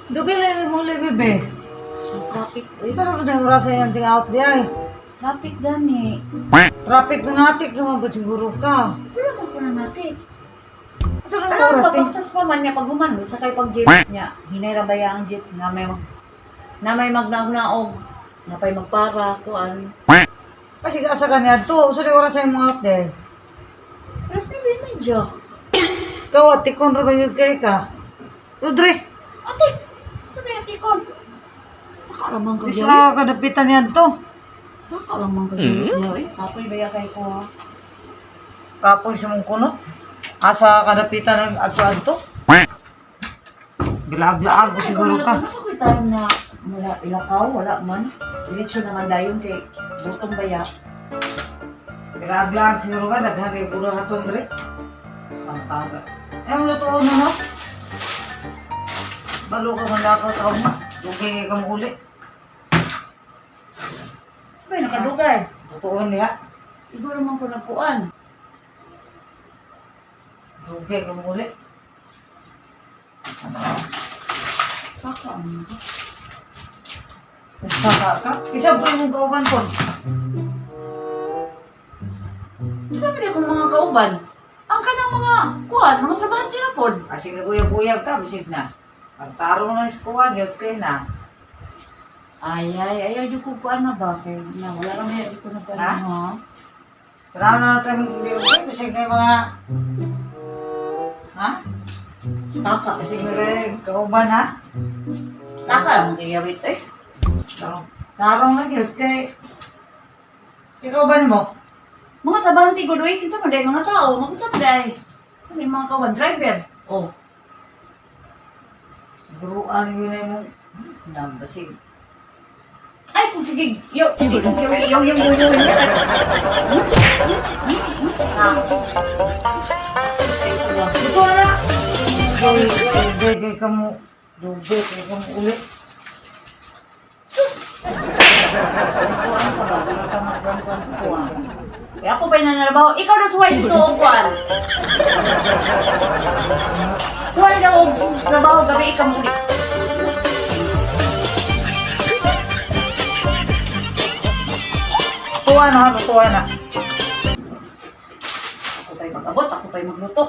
Dugay lang mo bebe. Traffic. Sarap na yung oras yung ting out di ay. Traffic gani. Traffic ng atik lumabot siguro ka. Wala ka po na natin. Sarap ng Alam oras mo, ting. pagtas pa man niya pag human, sakay pag jeep niya. Hinay ba ang jeep na may magnaog. Na pa'y magpara, kuan. Kasi asa ka niya to. So di oras yung mga out di ay. Alas na ba yung medyo? Ikaw ati kon ra ba yung kay ka? So dre. Ate! Sabi ate kon. Nakalamang ka Bisa dyan. ka kadapitan niya to. Nakalamang ka dyan. Kapoy ba ya kay ko? Kapoy sa mong kuno. Asa kadapitan ng adto-adto. Gilag-laag ko siguro ka. Ano tayo na wala ilakaw, wala man. Diretso naman dayon kay butong baya. Gilag-laag siguro ka. Daghari puro haton dre. Samtaga. Eh, ang lutoon na no? Balo ka man lakaw tao nga. Dugay ka mo uli. Ay, nakadugay. Lutoon niya. Siguro man ko nagkuan. Dugay ka mo uli. Kaka ano? Saka ka? Isa po yung kauban ko. Sabi niya kung mga kauban, ang kanyang mga kuan, mga trabahante na pod. Kasi naguyab-uyab ka, bisig na. Pagtarong ng eskuwan, yun kayo na. Ay, ayaw di ko kuan na ba? Kaya na, wala lang may di ko na kuan Ha? ha. Taraw na natin yung bisig na yung mga... Ha? Kaka. Bisig na rin kauban ha? Kaka lang kaya wait eh. Tarong na yun kay... Si kauban mo? Mga trabahante ko doy, kinsa man day mga tao, kinsa man day. May mga kawan driver. Oh. Siguro ano yun ay mo... Nambasig. Ay, kung sige, yung. Ito na! Dugay kay kamu. Dugay kay kamu ulit. Kuan ka ba? Wala ka magkuan sa kuan. Kaya ako ba'y nanarabaho? Ikaw na suway dito, kuan. Suway daw, trabaho gabi, ikaw muli. Tuwa na ha, tuwa na. Ako ba'y mag-abot, ako ba'y magluto.